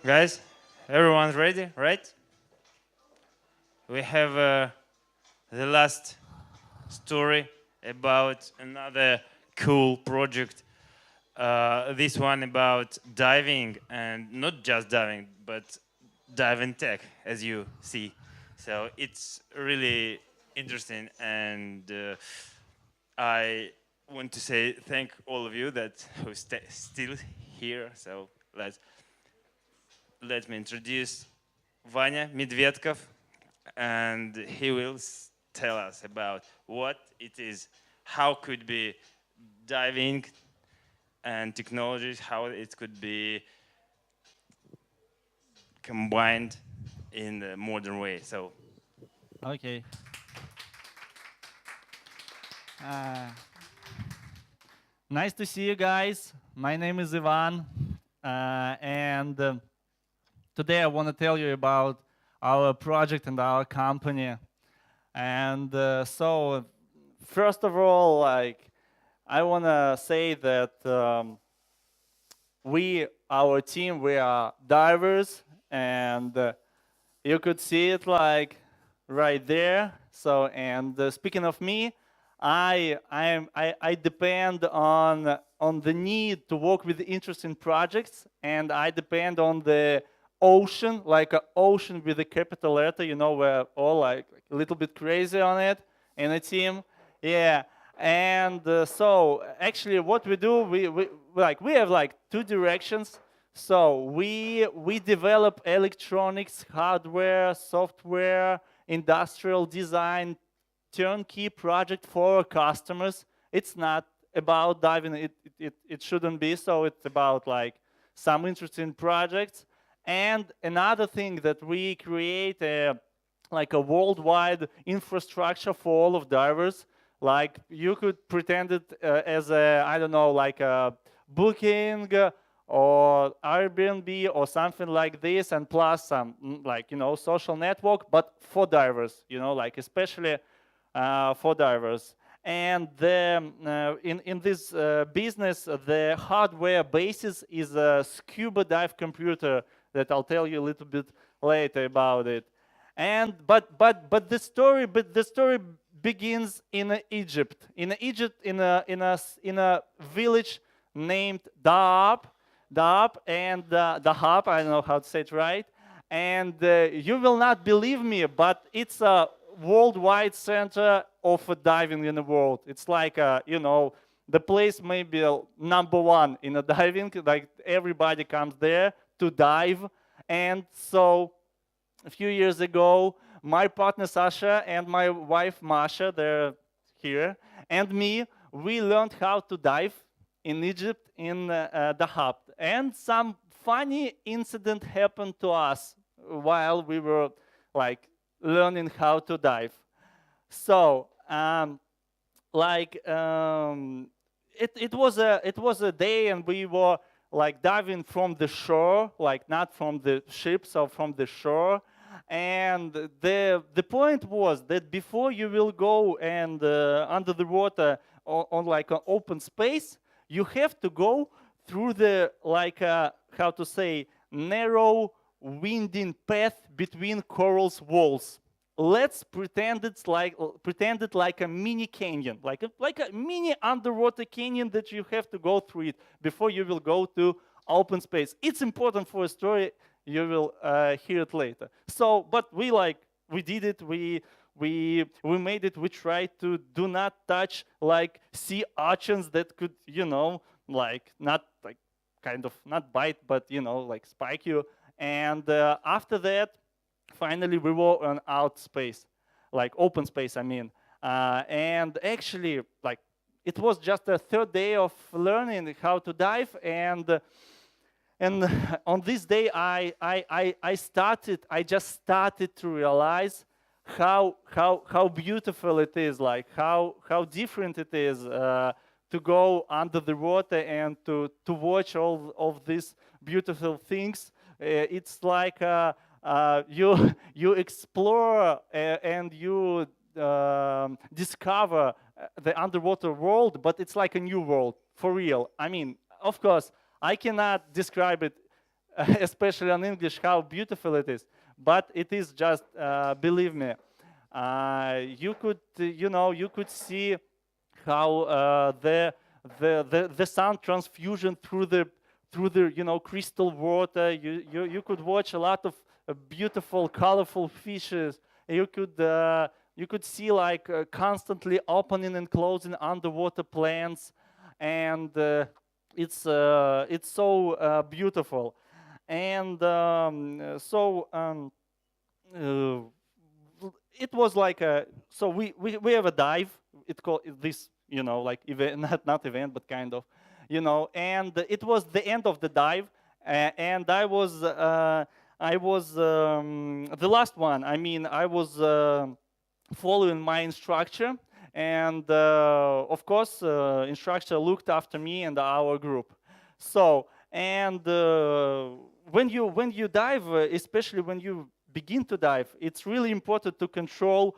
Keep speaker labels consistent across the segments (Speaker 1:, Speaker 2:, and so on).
Speaker 1: Guys, everyone's ready, right? We have the last story about another cool project. This one about diving, and not just diving, but diving tech, as you see. So it's really interesting, and I want to say thank all of you that who still here. So let me introduce Vanya Medvedkov, and he will tell us about what it is, how could be diving and technologies, how it could be combined in a modern way. So,
Speaker 2: Okay. Uh, Nice to see you guys. My name is Ivan, and today I want to tell you about our project and our company. And first of all, I want to say that our team, we are divers, and you could see it like right there. So, and speaking of me, I depend on the need to work with interesting projects, and I depend on the ocean, like an ocean with a capital letter. You know, we're all like a little bit crazy on it in a team. Yeah. And so actually what we do, we have like two directions. So we develop electronics, hardware, software, industrial design, turnkey project for our customers. It's not about diving, it shouldn't be. So it's about like some interesting projects. And another thing that we create like a worldwide infrastructure for all of divers. Like you could pretend it as a, I don't know, like a Booking or Airbnb or something like this, and plus some like, you know, social network, but for divers, you know, like especially for divers. And in this business, the hardware basis is a scuba dive computer that I'll tell you a little bit later about it. And but the story begins in Egypt. In Egypt, in a village named Dahab, and Dahab. I don't know how to say it right. And you will not believe me, but it's a worldwide center of diving in the world. It's like you know, the place may be number one in a diving. Like everybody comes there to dive, and so a few years ago, my partner Sasha and my wife Masha, they're here, and me, we learned how to dive in Egypt in the hub. And some funny incident happened to us while we were like learning how to dive. So, like it was a day, and we were like diving from the shore, like not from the ship, so from the shore. And the point was that before you will go and under the water on like an open space, you have to go through the like how to say, narrow winding path between corals walls. Let's pretend it like a mini canyon, like a mini underwater canyon that you have to go through it before you will go to open space. It's important for a story. You will hear it later. So, but we did it. We made it. We tried to do not touch like sea urchins that could, you know, like not like kind of not bite, but you know, like spike you. And after that, finally we were on out space, like open space, I mean. And actually, like it was just a third day of learning how to dive, and on this day I just started to realize how beautiful it is, like how different it is to go under the water and to watch all of these beautiful things. It's like you explore and you discover the underwater world, but it's like a new world for real. I mean, of course, I cannot describe it especially on English, how beautiful it is. But it is just, believe me, you could, you could see how the sun transfusion through the crystal water. You could watch a lot of beautiful, colorful fishes. You could see like constantly opening and closing underwater plants, and it's so beautiful. And uh, it was like a, so we have a dive. It called this, like event, not event, but kind of, and it was the end of the dive, and I was the last one. I mean, I was following my instructor, and of course, instructor looked after me and our group. So, and when you dive, especially when you begin to dive, it's really important to control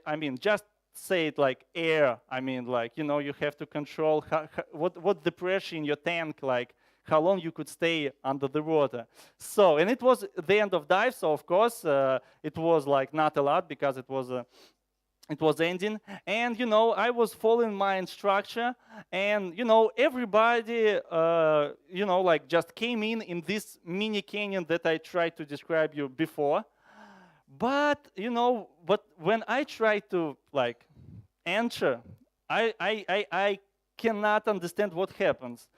Speaker 2: I mean, just say it like air. I mean, like, you have to control what the pressure in your tank, like how long you could stay under the water. So, and it was the end of dive, so of course it was like not a lot because it was ending. And I was following my instructor, and everybody like just came in this mini canyon that I tried to describe you before. But but when I try to like enter, I cannot understand what happens,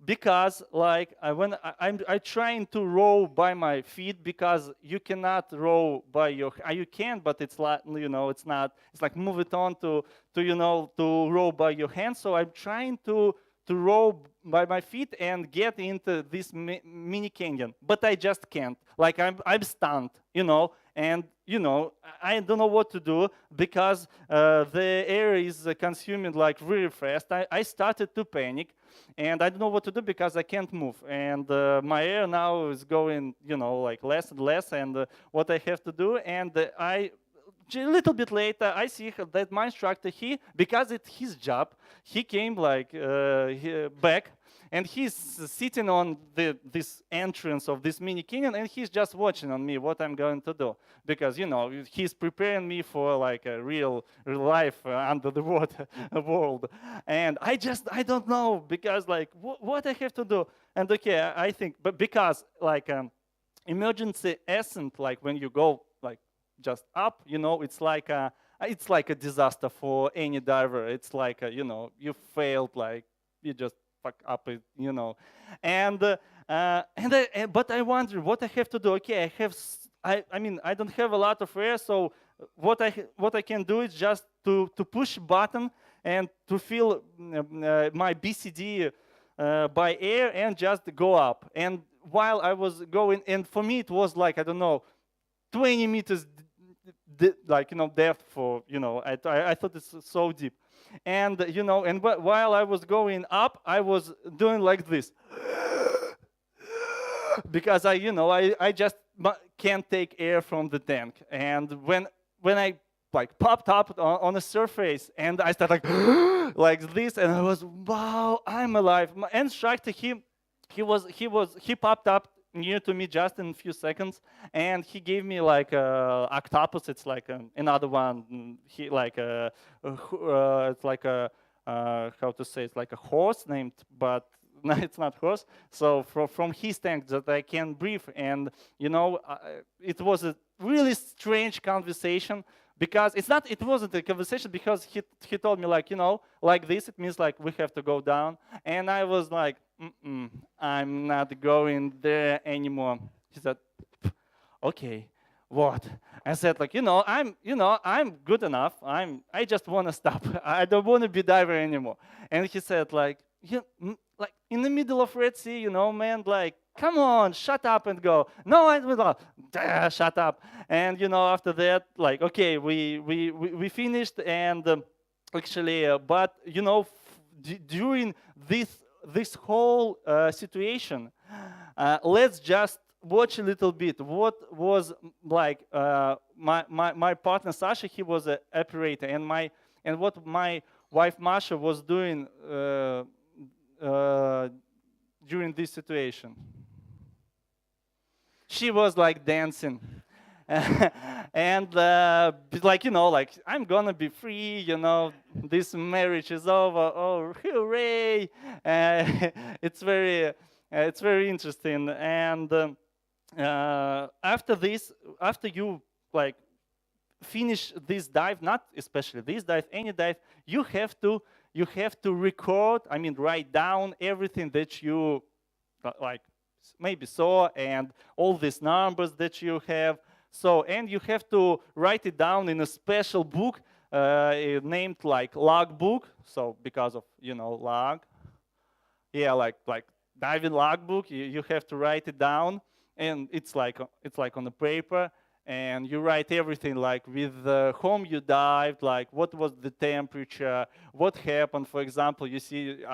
Speaker 2: because like I'm trying to row by my feet, because you cannot row by your, you can, but it's like, it's not, it's like move it on to row by your hands. So I'm trying to row by my feet and get into this mini canyon, but I just can't. Like I'm stunned, and I don't know what to do, because the air is consuming like really fast. I started to panic, and I don't know what to do because I can't move, and my air now is going like less and less, and what I have to do. And a little bit later, I see that my instructor, because it's his job, he came like back, and he's sitting on this entrance of this mini canyon, and he's just watching on me what I'm going to do, because he's preparing me for like a real life under the water world. And I don't know, because like what I have to do. And okay, I think, but because like emergency ascent, like when you go like just up, it's like a disaster for any diver. It's like you failed, like you just fuck up it, and but I wonder what I have to do. Okay, I mean, I don't have a lot of air, so what I can do is just to push button and to fill my BCD by air, and just go up. And while I was going, and for me it was like, I don't know, 20 meters like depth, for I thought it's so deep. And and while I was going up, I was doing like this because I just can't take air from the tank. And when I like popped up on the surface, and I started like like this, and I was, wow, I'm alive. My instructor, he popped up near to me just in a few seconds, and he gave me like a octopus. It's like another one. He like it's like a how to say, it's like a horse named, but no, it's not horse. So from his tank that I can breathe, and it was a really strange conversation, because it wasn't a conversation, because he told me like, like this, it means like we have to go down. And I was like, I'm not going there anymore. He said, okay, what? I said like, I'm good enough. I just want to stop. I don't want to be diver anymore. And he said like, like in the middle of Red Sea, man, like, come on, shut up and go. No, I will not. Shut up. And after that, like, okay, we finished, and actually, but during this whole situation, let's just watch a little bit what was like my partner Sasha. He was an operator, and what my wife Masha was doing during this situation. she was like dancing. And like, you know, like, I'm gonna be free, you know, this marriage is over, oh hooray. It's very interesting. And after this, after you like finish this dive, not especially this dive, any dive, you have to record, I mean, write down everything that you like maybe saw, and all these numbers that you have. So, and you have to write it down in a special book named like log book. So because of, you know, log, yeah, like diving log book, you have to write it down, and it's like on the paper, and you write everything, like with whom you dived, like what was the temperature, what happened. For example, you see,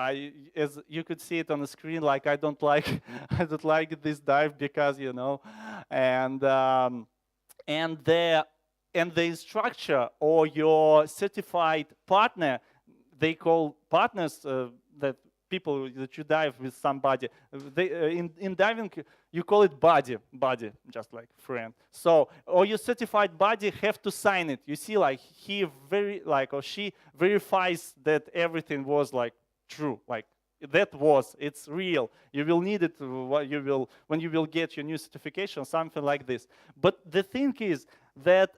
Speaker 2: as you could see it on the screen, like I don't like I don't like this dive because, you know, and and the instructor or your certified partner, they call partners that people that you dive with somebody. They in diving you call it buddy, just like friend. So, or your certified buddy have to sign it. You see, like he or she verifies that everything was like true, like it's real. You will need it when you will get your new certification, something like this. But the thing is that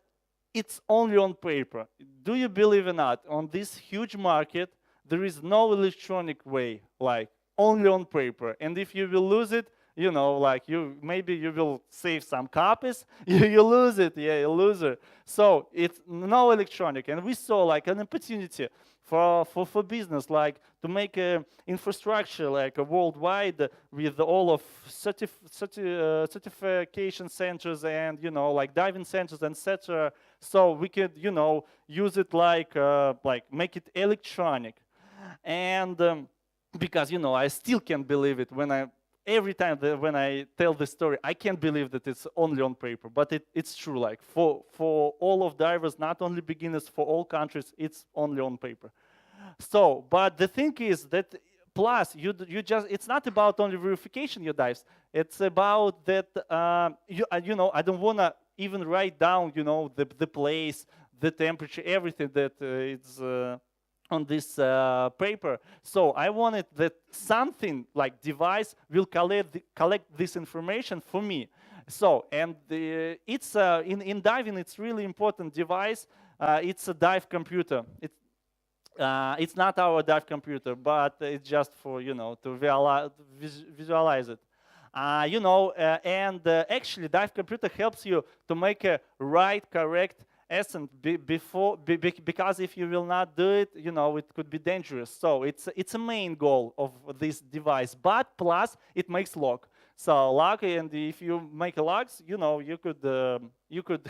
Speaker 2: it's only on paper. Do you believe or not? On this huge market, there is no electronic way, like only on paper. And if you will lose it, you know, like maybe you will save some copies, you lose it, yeah, you lose it. So it's no electronic. And we saw like an opportunity for business, like to make a infrastructure like a worldwide with all of certification centers and, you know, like diving centers, etc. So we could, you know, use it like make it electronic. And because, you know, I still can't believe it every time when I tell the story, I can't believe that it's only on paper, but it's true. Like for all of divers, not only beginners, for all countries, it's only on paper. So, but the thing is that plus you just, it's not about only verification your dives. It's about that you know, I don't wanna even write down, you know, the place, the temperature, everything that it's on this paper. So I wanted that something like device will collect this information for me. So, and it's in diving, it's really important device. It's a dive computer. It's not our dive computer, but it's just for, you know, to visualize it. You know, and actually dive computer helps you to make a correct ascent because if you will not do it, you know, it could be dangerous. So it's a main goal of this device, but plus it makes log. So log, and if you make a logs, you know, you could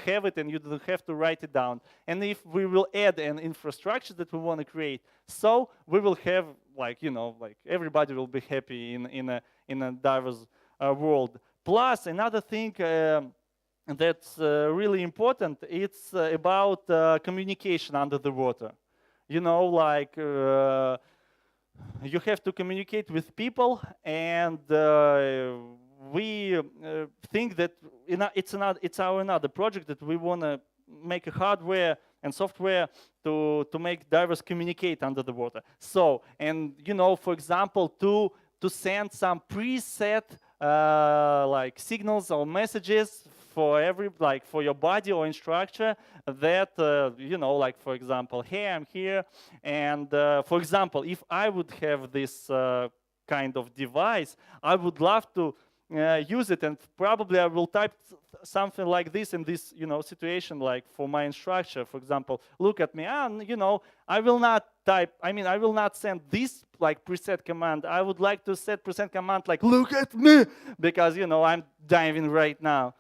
Speaker 2: have it and you don't have to write it down. And if we will add an infrastructure that we want to create, so we will have, like, you know, like everybody will be happy in a diverse world. Plus another thing that's really important, it's about communication under the water. You know, like you have to communicate with people, and we think that it's our another project that we want to make a hardware and software to make divers communicate under the water. So, and you know, for example, to send some preset like signals or messages for your body or instructor that you know, like for example, hey, I'm here, and for example, if I would have this kind of device, I would love to use it, and probably I will type something like this in this, you know, situation, like for my instructor, for example, look at me, and you know, I will not type, I mean, I will not send this like preset command. I would like to set preset command like look at me, because, you know, I'm diving right now.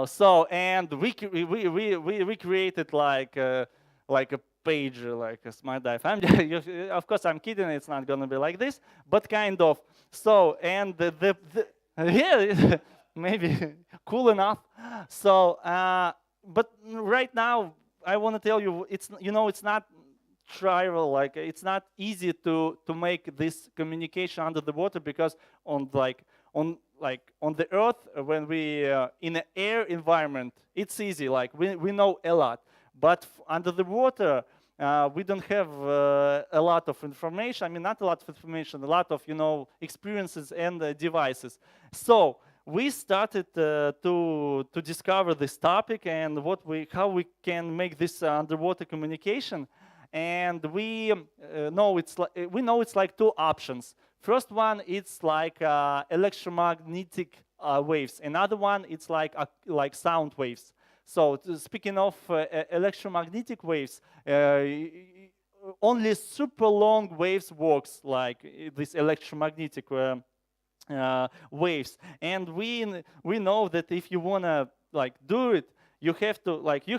Speaker 2: So, and we created like a page, like a smart dive. Of course, I'm kidding. It's not gonna be like this, but kind of. So, and yeah, maybe cool enough. So, but right now, I want to tell you, it's, you know, it's not trivial, like it's not easy to make this communication under the water, because on the Earth, when we in an air environment, it's easy. Like we know a lot, but under the water, we don't have a lot of information. I mean, not a lot of information, a lot of experiences and devices. So we started to discover this topic and how we can make this underwater communication. And we know it's like two options. First one, it's like electromagnetic waves. Another one, it's like sound waves. So speaking of electromagnetic waves, only super long waves works like this electromagnetic waves. And we know that if you wanna do it, you have to you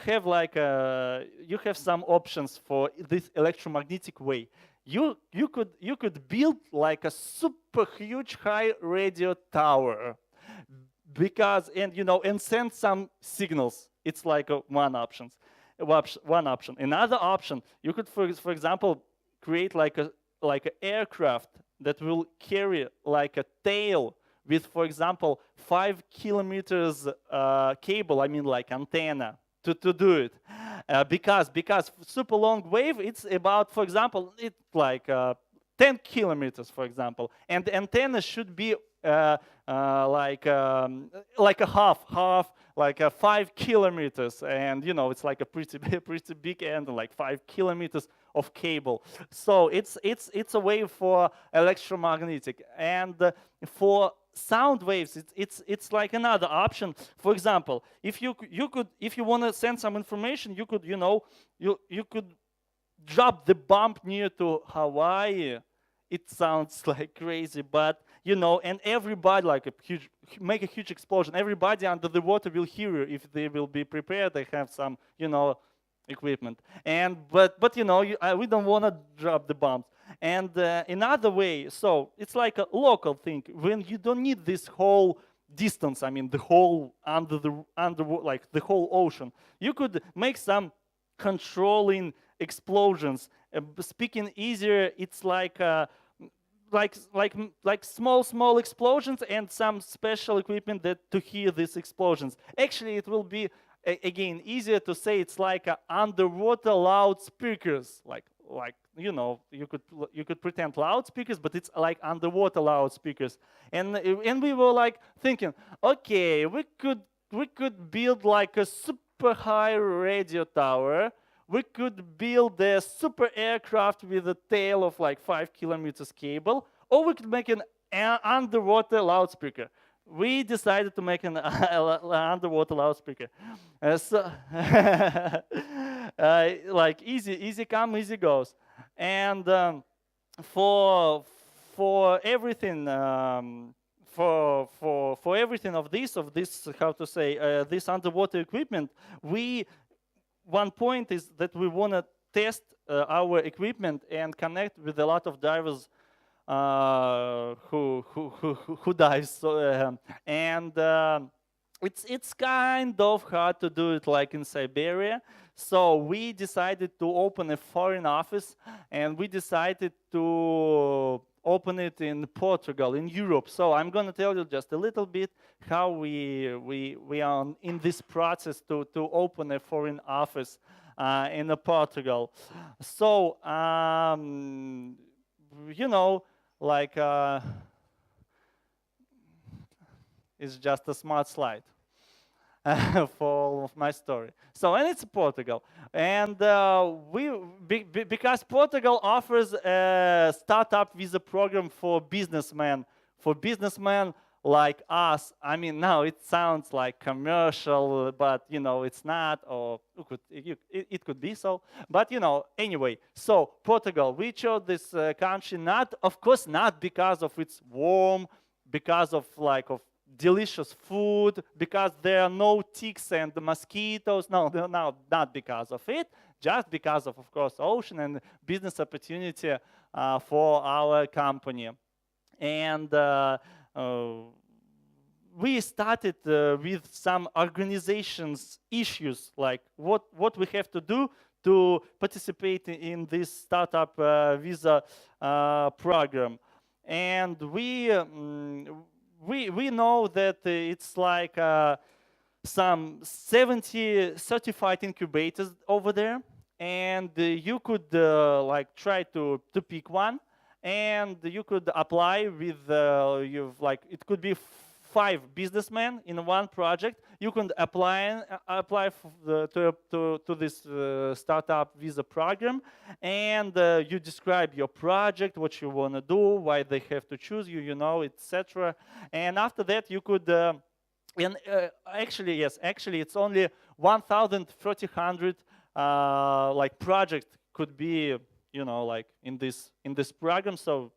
Speaker 2: have some options for this electromagnetic wave. You could build like a super huge high radio tower, and send some signals. It's like one option. Another option, you could for example create like an aircraft that will carry like a tail with, for example, 5 kilometers cable, I mean like antenna, to do it. Because super long wave, it's about, for example, it's like 10 kilometers, for example. And the antenna should be like a half, like 5 kilometers. And, it's like a pretty big end, like 5 kilometers of cable. So it's a wave for electromagnetic. And for sound waves, it's like another option. For example, if you want to send some information, you could you could drop the bomb near to Hawaii. It sounds like crazy, but and everybody make a huge explosion. Everybody under the water will hear you if they will be prepared. They have some equipment. And but we don't want to drop the bombs. And another way, so it's like a local thing when you don't need this whole distance. I mean, the whole under the whole ocean. You could make some controlling explosions. Speaking easier, it's like small explosions and some special equipment to hear these explosions. Actually, it will be again easier to say it's like underwater loudspeakers, you could pretend loudspeakers, but it's like underwater loudspeakers. And we were like thinking, okay, we could build like a super high radio tower. We could build a super aircraft with a tail of like 5 kilometers cable, or we could make an underwater loudspeaker. We decided to make an underwater loudspeaker. Like easy come, easy goes. And for everything, for everything of this, how to say, this underwater equipment, one point is that we want to test our equipment and connect with a lot of divers who dives. So, and it's kind of hard to do it like in Siberia. So we decided to open a foreign office, and we decided to open it in Portugal, in Europe. So I'm going to tell you just a little bit how we are in this process to open a foreign office in Portugal. So it's just a smart slide for all of my story. So, and it's Portugal. And because Portugal offers a startup visa program for businessmen like us. I mean, now it sounds like commercial, but it's not, or it could be so. But anyway, so Portugal, we chose this country of course not because of its warm, because of delicious food, because there are no ticks and mosquitoes. No, not because of it, just because of course, ocean and business opportunity for our company. And we started with some organizations issues, like what we have to do to participate in this startup visa program. And we know that it's like some 70 certified incubators over there, and you could like try to pick one, and you could apply with you've like it could be 5 businessmen in one project. You can apply to this startup visa program, and you describe your project, what you want to do, why they have to choose you, you know, etc. And after that, you could. And actually, yes, actually, it's only 1,300 like project could be, you know, like in this program. So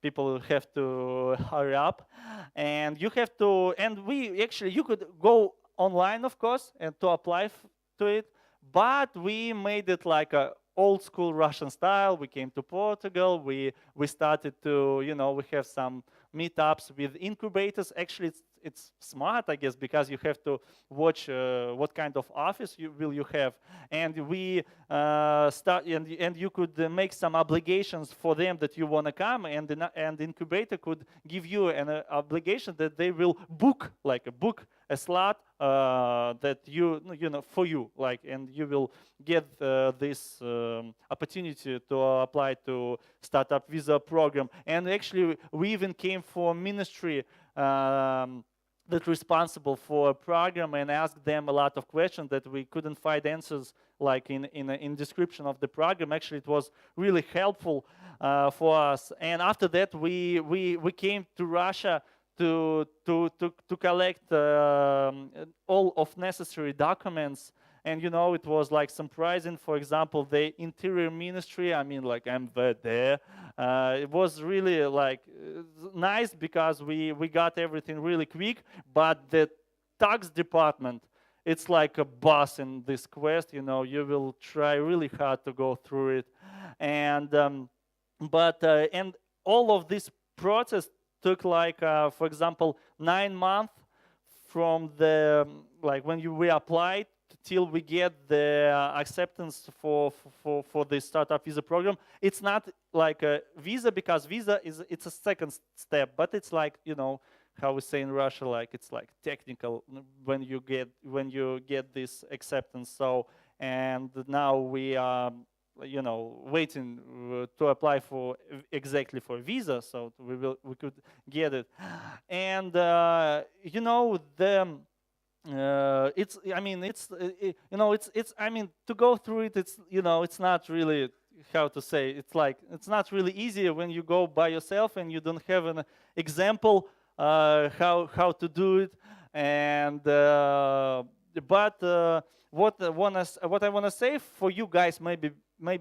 Speaker 2: people have to hurry up, and you have to. And we actually you could go online, of course, and to apply to it. But we made it like a old school Russian style. We came to Portugal. We started to, you know, we have some meetups with incubators. Actually, it's smart, I guess, because you have to watch what kind of office will you have, and we start and you could make some obligations for them that you want to come, and the incubator could give you an obligation that they will book a slot that you know for you, like, and you will get this opportunity to apply to startup visa program. And actually, we even came for ministry that responsible for a program and asked them a lot of questions that we couldn't find answers like in description of the program. Actually, it was really helpful for us. And after that, we came to Russia to collect all of necessary documents. And you know, it was like surprising. For example, the interior ministry, I mean, like I'm there. It was really like nice because we got everything really quick. But the tax department, it's like a boss in this quest. You know, you will try really hard to go through it, and and all of this process took like, for example, 9 months from the like when we applied till we get the acceptance for the startup visa program. It's not like a visa, because visa it's a second step, but it's like, you know, how we say in Russia, like it's like technical when you get this acceptance. So, and now we are, you know, waiting to apply for exactly for visa, so we could get it. And you know, the it's, I mean, you know, it's I mean, to go through it, it's, you know, it's not really, how to say, it's like it's not really easy when you go by yourself and you don't have an example how to do it. And but what I want to say for you guys, maybe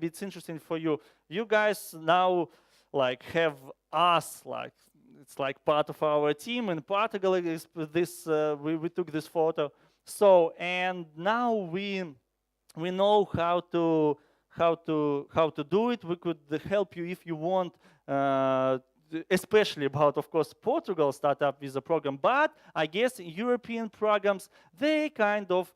Speaker 2: it's interesting for you. You guys now like have us, like it's like part of our team in Portugal. Is this we took this photo. So, and now we know how to do it. We could help you if you want, especially about, of course, Portugal startup visa program. But I guess European programs, they kind of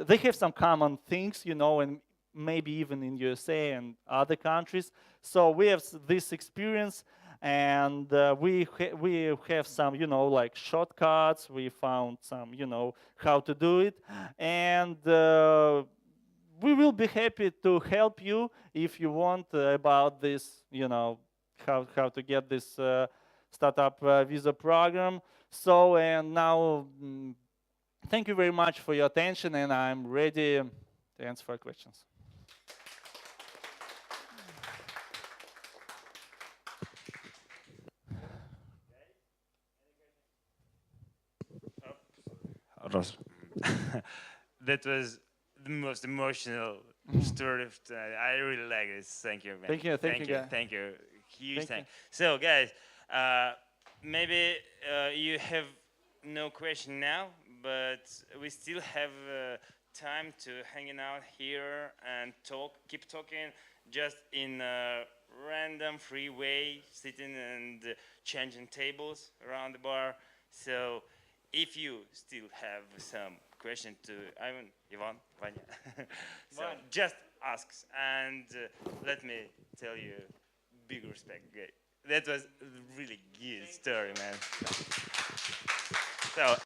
Speaker 2: they have some common things, you know, and maybe even in USA and other countries. So we have this experience, and we have some, you know, like shortcuts. We found some, you know, how to do it, and we will be happy to help you if you want about this, you know, how to get this startup visa program. So, and now, thank you very much for your attention, and I'm ready to answer questions.
Speaker 1: That was the most emotional story of tonight. I really like this. Thank you, man.
Speaker 2: Thank you, thank you.
Speaker 1: Thank you. Huge
Speaker 2: Thank
Speaker 1: thank.
Speaker 2: you.
Speaker 1: So, guys, maybe you have no question now, but we still have time to hanging out here and keep talking, just in a random, free way, sitting and changing tables around the bar. So, if you still have some question to Ivan, Vanya, so
Speaker 2: Vanya.
Speaker 1: just ask, and let me tell you, big respect. Great. That was really good. story, man. So